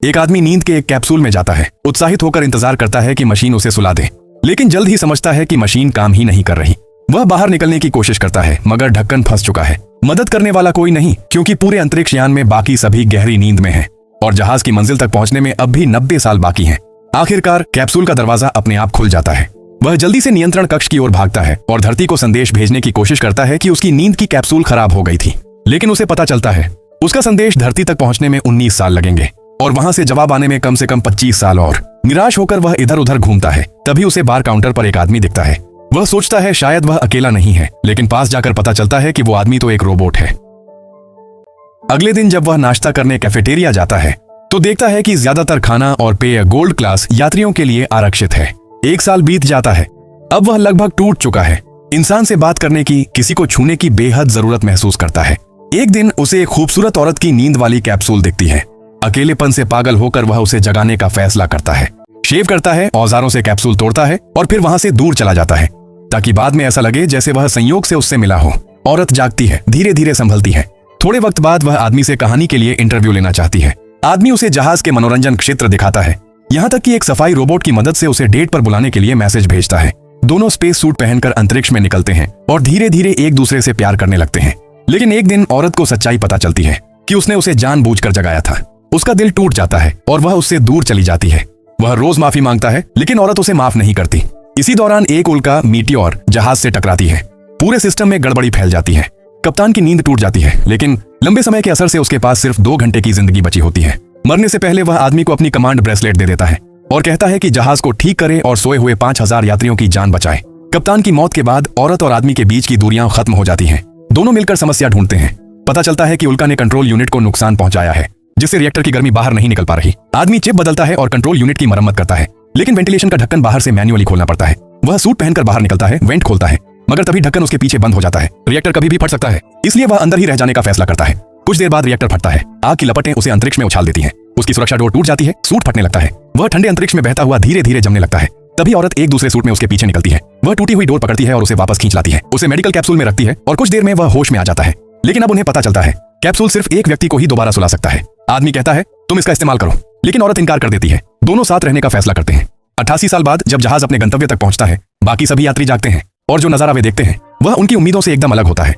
एक आदमी नींद के एक कैप्सूल में जाता है, उत्साहित होकर इंतजार करता है कि मशीन उसे सुला दे, लेकिन जल्द ही समझता है कि मशीन काम ही नहीं कर रही। वह बाहर निकलने की कोशिश करता है मगर ढक्कन फंस चुका है। मदद करने वाला कोई नहीं, क्योंकि पूरे अंतरिक्ष यान में बाकी सभी गहरी नींद में हैं और जहाज की मंजिल तक पहुंचने में अब भी 90 साल बाकी हैं। आखिरकार कैप्सूल का दरवाजा अपने आप खुल जाता है। वह जल्दी से नियंत्रण कक्ष की ओर भागता है और धरती को संदेश भेजने की कोशिश करता है कि उसकी नींद की कैप्सूल खराब हो गई थी, लेकिन उसे पता चलता है उसका संदेश धरती तक पहुंचने में 19 साल लगेंगे और वहां से जवाब आने में कम से कम 25 साल और। निराश होकर वह इधर उधर घूमता है। तभी उसे बार काउंटर पर एक आदमी दिखता है। वह सोचता है शायद वह अकेला नहीं है, लेकिन पास जाकर पता चलता है कि वो आदमी तो एक रोबोट है। अगले दिन जब वह नाश्ता करने कैफेटेरिया जाता है तो देखता है कि ज्यादातर खाना और पेय गोल्ड क्लास यात्रियों के लिए आरक्षित है। 1 साल बीत जाता है। अब वह लगभग टूट चुका है। इंसान से बात करने की, किसी को छूने की बेहद जरूरत महसूस करता है। एक दिन उसे एक खूबसूरत औरत की नींद वाली कैप्सूल दिखती है। अकेलेपन से पागल होकर वह उसे जगाने का फैसला करता है। शेव करता है, औजारों से कैप्सूल तोड़ता है और फिर वहां से दूर चला जाता है ताकि बाद में ऐसा लगे जैसे वह संयोग से उससे मिला हो। औरत जागती है, धीरे धीरे संभलती है। थोड़े वक्त बाद वह आदमी से कहानी के लिए इंटरव्यू लेना चाहती है। आदमी उसे जहाज के मनोरंजन क्षेत्र दिखाता है, यहाँ तक कि एक सफाई रोबोट की मदद से उसे डेट पर बुलाने के लिए मैसेज भेजता है। दोनों स्पेस सूट पहनकर अंतरिक्ष में निकलते हैं और धीरे धीरे एक दूसरे से प्यार करने लगते हैं। लेकिन एक दिन औरत को सच्चाई पता चलती है कि उसने उसे जानबूझकर जगाया था। उसका दिल टूट जाता है और वह उससे दूर चली जाती है। वह रोज माफी मांगता है, लेकिन औरत उसे माफ नहीं करती। इसी दौरान एक उल्का मीटियोर जहाज से टकराती है। पूरे सिस्टम में गड़बड़ी फैल जाती है। कप्तान की नींद टूट जाती है, लेकिन लंबे समय के असर से उसके पास सिर्फ 2 घंटे की जिंदगी बची होती है। मरने से पहले वह आदमी को अपनी कमांड ब्रेसलेट दे देता है और कहता है कि जहाज को ठीक करे और सोए हुए 5000 यात्रियों की जान बचाए। कप्तान की मौत के बाद औरत और आदमी के बीच की दूरियां खत्म हो जाती हैं। दोनों मिलकर समस्या ढूंढते हैं। पता चलता है कि उल्का ने कंट्रोल यूनिट को नुकसान पहुंचाया है, जिससे रिएक्टर की गर्मी बाहर नहीं निकल पा रही। आदमी चिप बदलता है और कंट्रोल यूनिट की मरम्मत करता है, लेकिन वेंटिलेशन का ढक्कन बाहर से मैन्युअली खोलना पड़ता है। वह सूट पहनकर बाहर निकलता है, वेंट खोलता है, मगर तभी ढक्कन उसके पीछे बंद हो जाता है। रिएक्टर कभी भी फट सकता है, इसलिए वह अंदर ही रह जाने का फैसला करता है। कुछ देर बाद रिएक्टर फटता है। आग की लपटें उसे अंतरिक्ष में उछाल देती हैं। उसकी सुरक्षा डोर टूट जाती है, सूट फटने लगता है। वह ठंडे अंतरिक्ष में बहता हुआ धीरे धीरे जमने लगता है। तभी औरत एक दूसरे सूट में उसके पीछे निकलती है। वह टूटी हुई डोर पकड़ती है और उसे वापस खींच लाती है। उसे मेडिकल कैप्सूल में रखती है और कुछ देर में वह होश में आ जाता है। लेकिन अब उन्हें पता चलता है कैप्सूल सिर्फ एक व्यक्ति को ही दोबारा सुला सकता है। आदमी कहता है तुम इसका इस्तेमाल करो, लेकिन औरत इनकार कर देती है। दोनों साथ रहने का फैसला करते हैं। 88 साल बाद जब जहाज अपने गंतव्य तक पहुंचता है, बाकी सभी यात्री जागते हैं और जो नजारा वे देखते हैं वह उनकी उम्मीदों से एकदम अलग होता है।